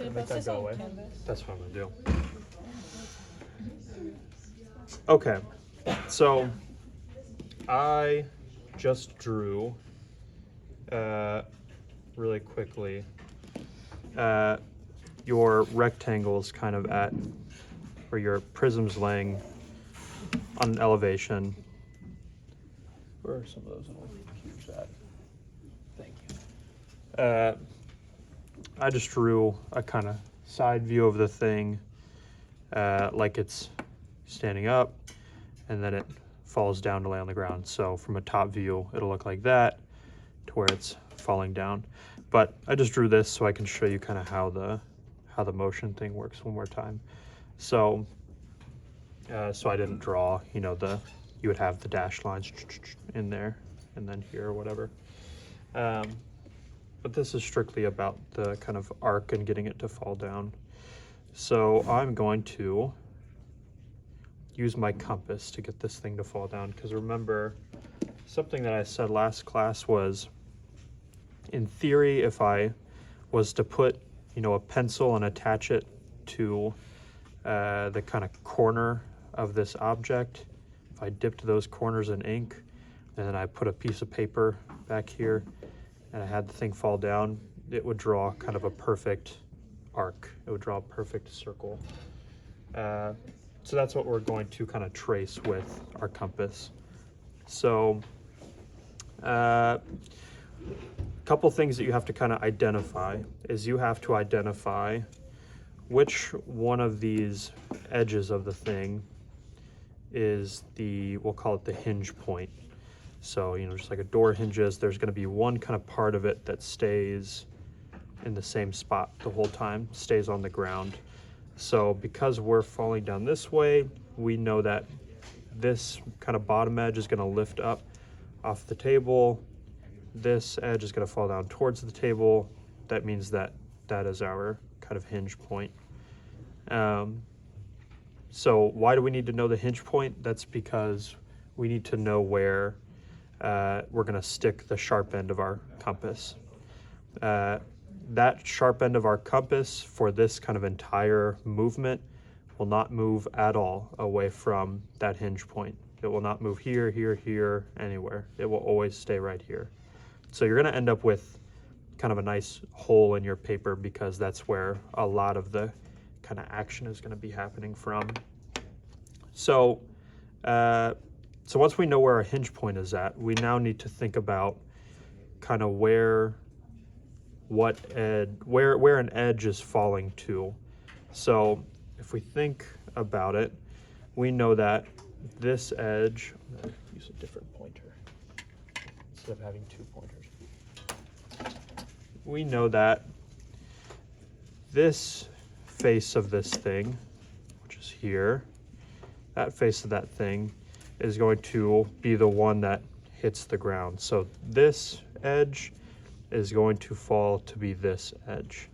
to make that go away. Canvas. That's what I'm gonna do. Okay, so I just drew really quickly your rectangles kind of at where your prism's laying on an elevation. Where are some of those little cubes at? Thank you. I just drew a kind of side view of the thing like it's standing up, and then it falls down to lay on the ground. So from a top view, it'll look like that to where it's falling down. But I just drew this so I can show you kind of how the motion thing works one more time. So so I didn't draw, you know, you would have the dashed lines in there and then here or whatever. But this is strictly about the kind of arc and getting it to fall down. So I'm going to use my compass to get this thing to fall down, because remember, something that I said last class was, in theory, if I was to put, you know, a pencil and attach it to the kind of corner of this object, if I dipped those corners in ink, and then I put a piece of paper back here, and I had the thing fall down, it would draw kind of a perfect arc. It would draw a perfect circle. So that's what we're going to kind of trace with our compass. So couple things that you have to kind of identify is you have to identify which one of these edges of the thing is we'll call it the hinge point. So, you know, just like a door hinges, there's going to be one kind of part of it that stays in the same spot the whole time, stays on the ground. So because we're falling down this way, we know that this kind of bottom edge is going to lift up off the table. This edge is going to fall down towards the table. That means that that is our kind of hinge point. So why do we need to know the hinge point? That's because we need to know where we're going to stick the sharp end of our compass. That sharp end of our compass for this kind of entire movement will not move at all away from that hinge point. It will not move here, here, here, anywhere. It will always stay right here. So you're going to end up with kind of a nice hole in your paper, because that's where a lot of the kind of action is going to be happening from. So, so once we know where our hinge point is at, we now need to think about kind of where an edge is falling to. So if we think about it, we know that this edge, I'm going to use a different pointer instead of having two pointers. We know that this face of this thing, which is here, that face of that thing is going to be the one that hits the ground. So this edge is going to fall to be this edge,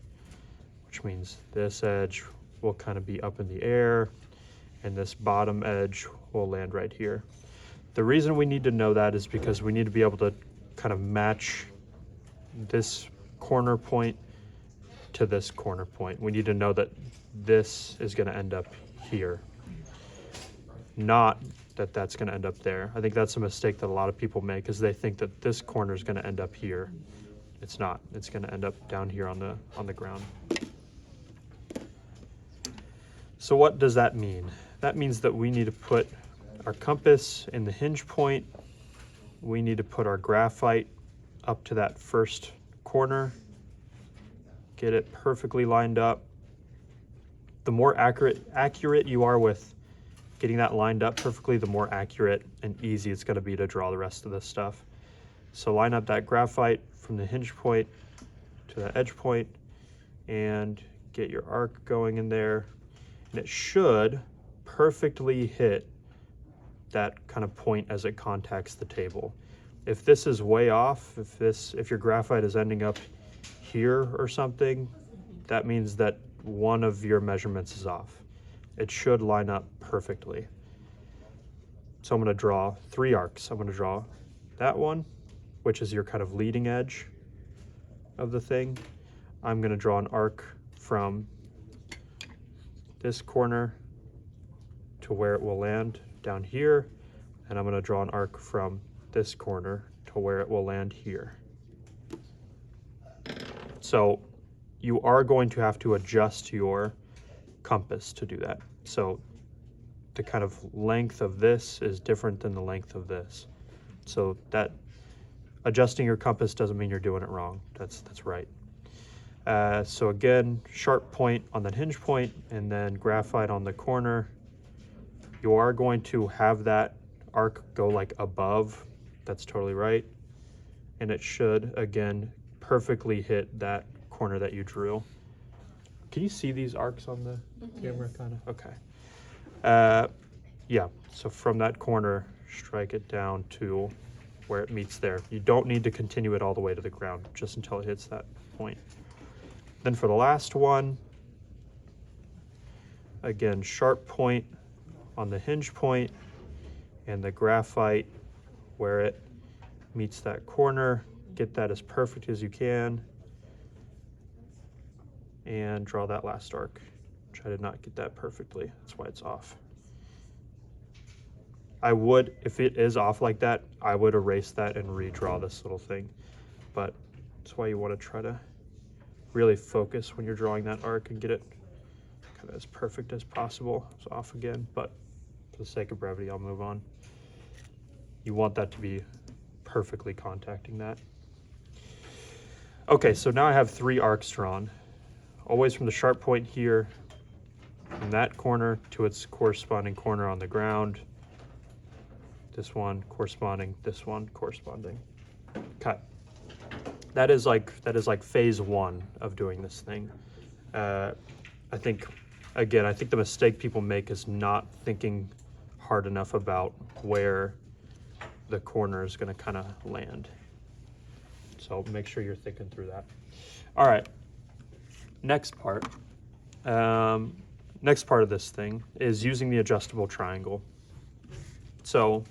which means this edge will kind of be up in the air, and this bottom edge will land right here. The reason we need to know that is because we need to be able to kind of match this corner point to this corner point. We need to know that this is going to end up here, not that that's going to end up there. I think that's a mistake that a lot of people make, is they think that this corner is going to end up here. It's not. It's going to end up down here on the ground. So what does that mean? That means that we need to put our compass in the hinge point. We need to put our graphite up to that first corner, get it perfectly lined up. The more accurate you are with getting that lined up perfectly, the more accurate and easy it's going to be to draw the rest of this stuff. So line up that graphite from the hinge point to the edge point and get your arc going in there. And it should perfectly hit that kind of point as it contacts the table. If this is way off, if your graphite is ending up here or something, that means that one of your measurements is off. It should line up perfectly. So I'm going to draw 3 arcs. I'm going to draw that one, which is your kind of leading edge of the thing. I'm going to draw an arc from this corner to where it will land down here, and I'm going to draw an arc from this corner to where it will land here. So you are going to have to adjust your compass to do that. So the kind of length of this is different than the length of this. So that adjusting your compass doesn't mean you're doing it wrong. That's right. So again, sharp point on that hinge point and then graphite on the corner. You are going to have that arc go like above. That's totally right. And it should, again, perfectly hit that corner that you drew. Can you see these arcs on the camera, kind of? Okay. Yeah, so from that corner, strike it down to where it meets there. You don't need to continue it all the way to the ground, just until it hits that point. Then for the last one, again, sharp point on the hinge point and the graphite where it meets that corner. Get that as perfect as you can. And draw that last arc, which I did not get that perfectly. That's why it's off. I would, if it is off like that, I would erase that and redraw this little thing. But that's why you want to try to really focus when you're drawing that arc and get it kind of as perfect as possible. It's off again, but for the sake of brevity, I'll move on. You want that to be perfectly contacting that. Okay, so now I have 3 arcs drawn. Always from the sharp point here, from that corner to its corresponding corner on the ground. This one corresponding, this one corresponding. Cut. That is like phase 1 of doing this thing. I think the mistake people make is not thinking hard enough about where the corner is going to kind of land. So make sure you're thinking through that. All right. Next part of this thing is using the adjustable triangle. So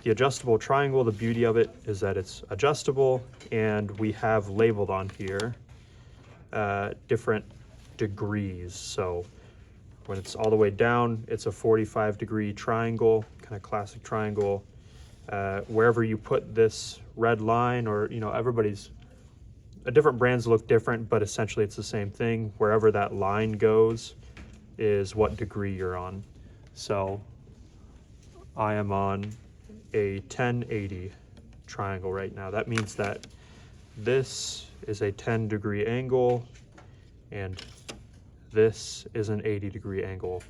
the adjustable triangle, the beauty of it is that it's adjustable, and we have labeled on here different degrees. So when it's all the way down, it's a 45-degree triangle, kind of classic triangle. Wherever you put this red line, or different brands look different, but essentially it's the same thing. Wherever that line goes is what degree you're on. So I am on a 1080 triangle right now. That means that this is a 10-degree angle and this is an 80-degree angle,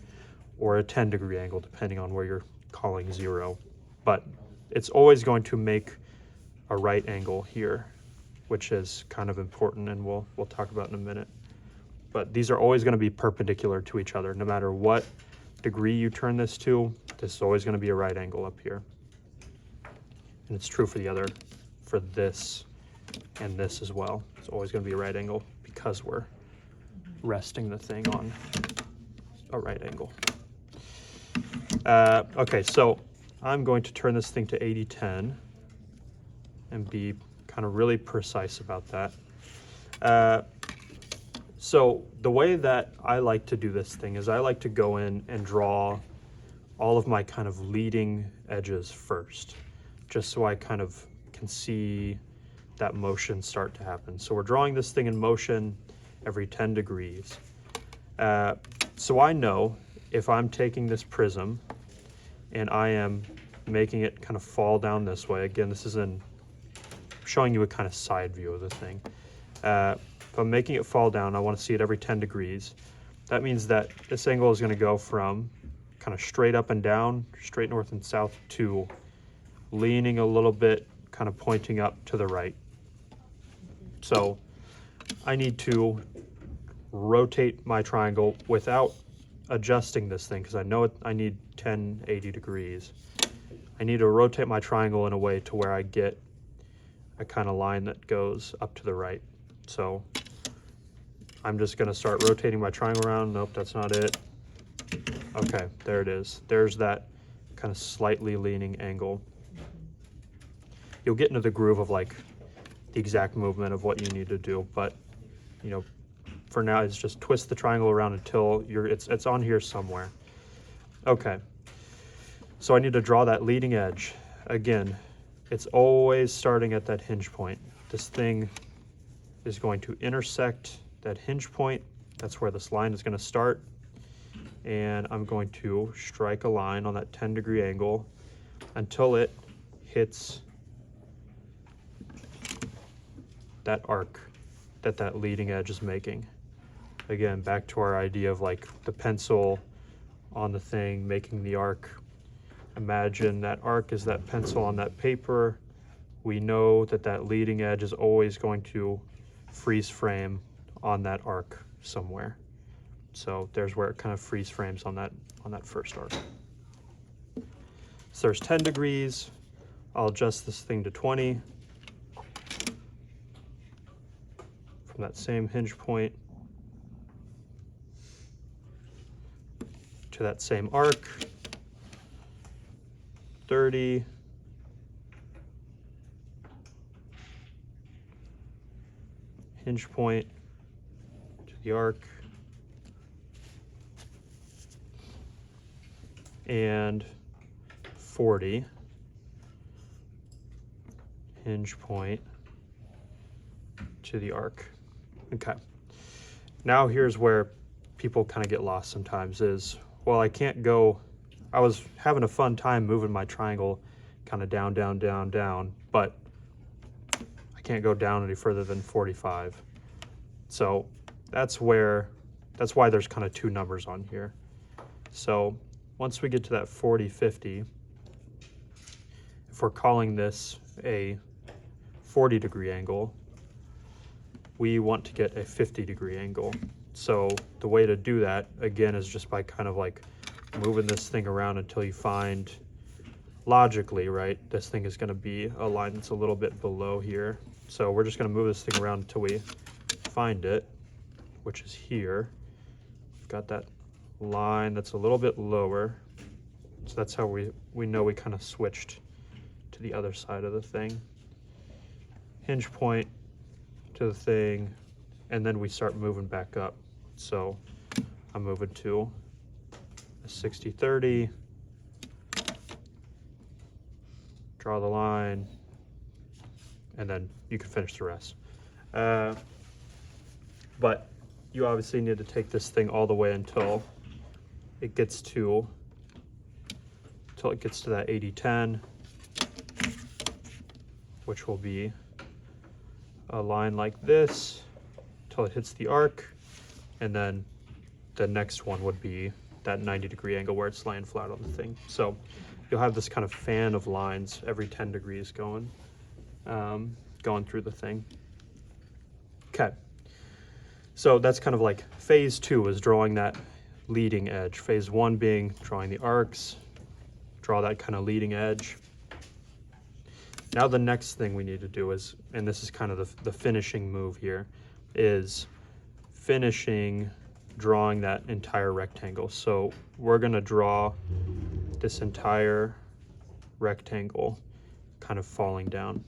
or a 10-degree angle, depending on where you're calling 0. But it's always going to make a right angle here, which is kind of important, and we'll talk about in a minute. But these are always going to be perpendicular to each other. No matter what degree you turn this to, this is always going to be a right angle up here. And it's true for this and this as well. It's always going to be a right angle because we're resting the thing on a right angle. Okay, so I'm going to turn this thing to 80-10 and be kind of really precise about that. So the way that I like to do this thing is I like to go in and draw all of my kind of leading edges first, just so I kind of can see that motion start to happen. So we're drawing this thing in motion every 10 degrees. So I know if I'm taking this prism and I am making it kind of fall down this way, again, this is showing you a kind of side view of the thing. If I'm making it fall down, I want to see it every 10 degrees. That means that this angle is going to go from kind of straight up and down, straight north and south, to leaning a little bit, kind of pointing up to the right. So I need to rotate my triangle without adjusting this thing, because I know I need 1080 degrees. I need to rotate my triangle in a way to where I get a kind of line that goes up to the right. So I'm just going to start rotating my triangle around. Nope, that's not it. Okay, there it is. There's that kind of slightly leaning angle. You'll get into the groove of like the exact movement of what you need to do, but for now is just twist the triangle around until it's on here somewhere. Okay, so I need to draw that leading edge. Again, it's always starting at that hinge point. This thing is going to intersect that hinge point. That's where this line is going to start. And I'm going to strike a line on that 10-degree angle until it hits that arc that leading edge is making. Again, back to our idea of like the pencil on the thing making the arc. Imagine that arc is that pencil on that paper. We know that that leading edge is always going to freeze frame on that arc somewhere. So there's where it kind of freeze frames on that first arc. So there's 10 degrees. I'll adjust this thing to 20 from that same hinge point to that same arc. 30. Hinge point to the arc. And 40. Hinge point to the arc. Okay. Now here's where people kind of get lost sometimes is, well, I can't go, I was having a fun time moving my triangle kind of down, down, down, down, but I can't go down any further than 45. So that's why there's kind of two numbers on here. So once we get to that 40, 50, if we're calling this a 40-degree angle, we want to get a 50-degree angle. So the way to do that, again, is just by kind of like moving this thing around until you find, logically, right, this thing is going to be a line that's a little bit below here. So we're just going to move this thing around until we find it, which is here. We've got that line that's a little bit lower. So that's how we know we kind of switched to the other side of the thing. Hinge point to the thing, and then we start moving back up. So I'm moving to a 60-30, draw the line, and then you can finish the rest. But you obviously need to take this thing all the way until it gets to that 80-10, which will be a line like this till it hits the arc, and then the next one would be that 90-degree angle where it's laying flat on the thing. So you'll have this kind of fan of lines every 10 degrees going through the thing. Okay, so that's kind of like phase 2 is drawing that leading edge. Phase 1 being drawing the arcs, draw that kind of leading edge. Now the next thing we need to do is, and this is kind of the finishing move here, is finishing drawing that entire rectangle. So we're going to draw this entire rectangle kind of falling down.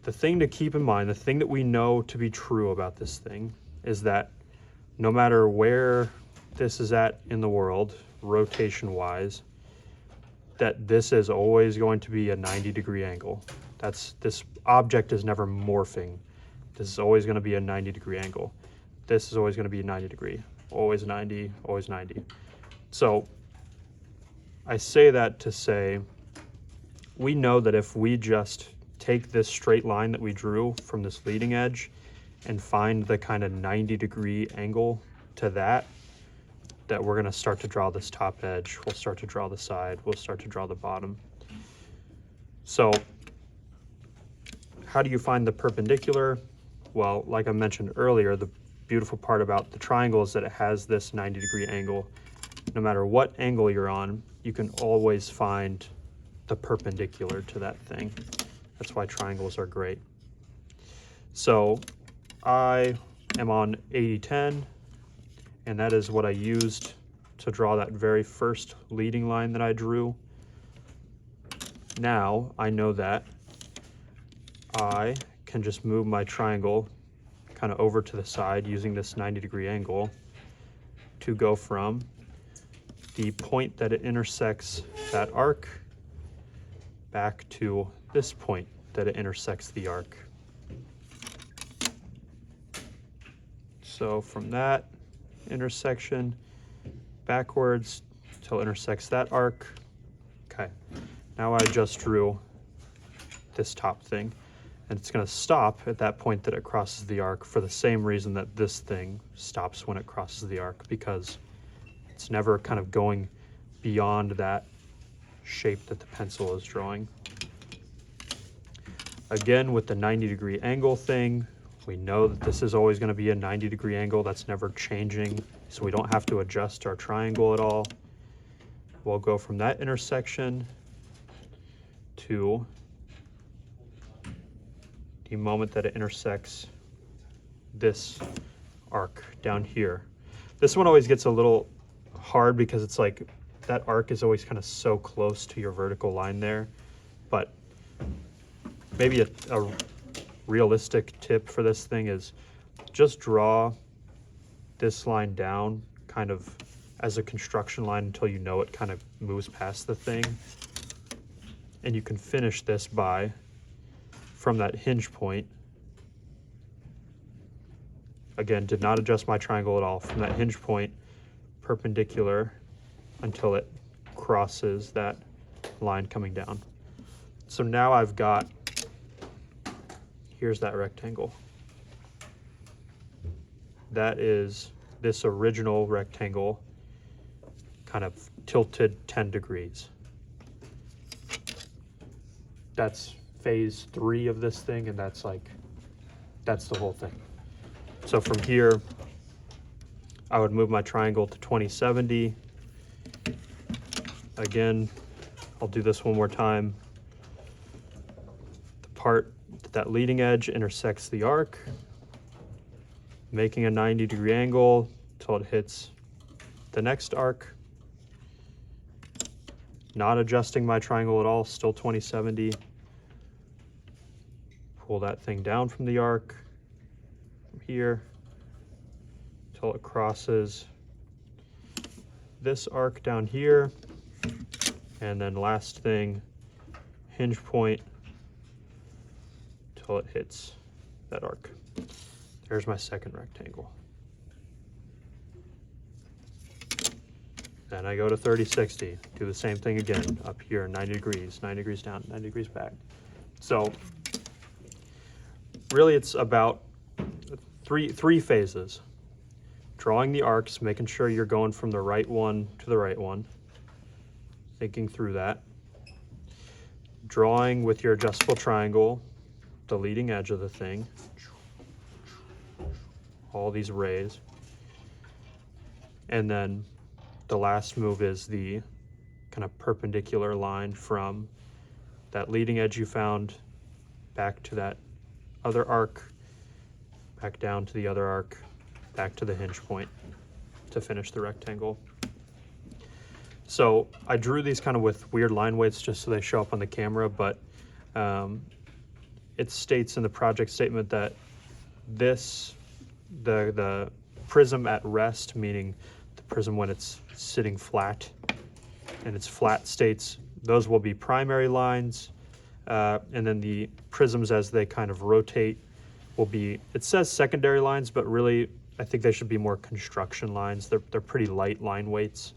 The thing to keep in mind, the thing that we know to be true about this thing, is that no matter where this is at in the world, rotation-wise, that this is always going to be a 90-degree angle. This object is never morphing. This is always going to be a 90-degree angle. This is always going to be a 90 degree, always 90, always 90. So I say that to say, we know that if we just take this straight line that we drew from this leading edge and find the kind of 90-degree angle to that we're going to start to draw this top edge. We'll start to draw the side. We'll start to draw the bottom. So how do you find the perpendicular? Well, like I mentioned earlier, the beautiful part about the triangle is that it has this 90-degree angle. No matter what angle you're on, you can always find the perpendicular to that thing. That's why triangles are great. So I am on 80-10. And that is what I used to draw that very first leading line that I drew. Now I know that I can just move my triangle kind of over to the side using this 90-degree angle to go from the point that it intersects that arc back to this point that it intersects the arc. So from that intersection backwards till it intersects that arc. Okay, now I just drew this top thing, and it's going to stop at that point that it crosses the arc for the same reason that this thing stops when it crosses the arc, because it's never kind of going beyond that shape that the pencil is drawing. Again, with the 90-degree angle thing, we know that this is always going to be a 90-degree angle. That's never changing, so we don't have to adjust our triangle at all. We'll go from that intersection to the moment that it intersects this arc down here. This one always gets a little hard because it's like that arc is always kind of so close to your vertical line there, but maybe a realistic tip for this thing is just draw this line down kind of as a construction line until you know it kind of moves past the thing. And you can finish this by, from that hinge point, again, did not adjust my triangle at all, from that hinge point, perpendicular until it crosses that line coming down. So now I've got, here's that rectangle. That is this original rectangle kind of tilted 10 degrees. That's phase 3 of this thing, and that's the whole thing. So from here, I would move my triangle to 2070. Again, I'll do this one more time. The part that leading edge intersects the arc, making a 90-degree angle till it hits the next arc. Not adjusting my triangle at all, still 2070. Pull that thing down from the arc, from here, till it crosses this arc down here. And then last thing, hinge point, till it hits that arc. There's my second rectangle. Then I go to 3060, do the same thing again, up here, 90 degrees, 90 degrees down, 90 degrees back. So really it's about three phases. Drawing the arcs, making sure you're going from the right one to the right one, thinking through that. Drawing with your adjustable triangle, the leading edge of the thing, all these rays. And then the last move is the kind of perpendicular line from that leading edge you found back to that other arc, back down to the other arc, back to the hinge point to finish the rectangle. So I drew these kind of with weird line weights just so they show up on the camera, but it states in the project statement that this, the prism at rest, meaning the prism when it's sitting flat and its flat states, those will be primary lines, and then the prisms as they kind of rotate will be, it says secondary lines, but really I think they should be more construction lines. They're pretty light line weights.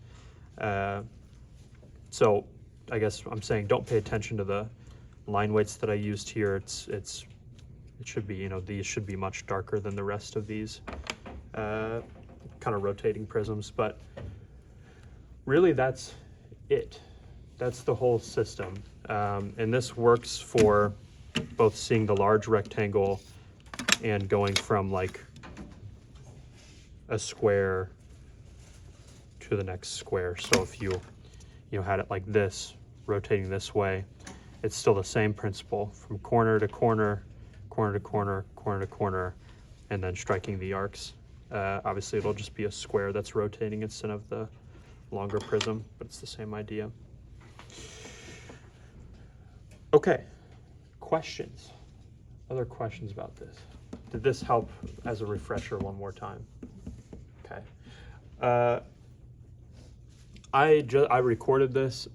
So I guess I'm saying don't pay attention to the line weights that I used here. It should be, these should be much darker than the rest of these kind of rotating prisms, but really that's it. That's the whole system. And this works for both seeing the large rectangle and going from like a square to the next square. So if you had it like this, rotating this way, it's still the same principle from corner to corner, corner to corner, corner to corner, and then striking the arcs. Obviously it'll just be a square that's rotating instead of the longer prism, but it's the same idea. Okay, questions? Other questions about this? Did this help as a refresher one more time? Okay. I recorded this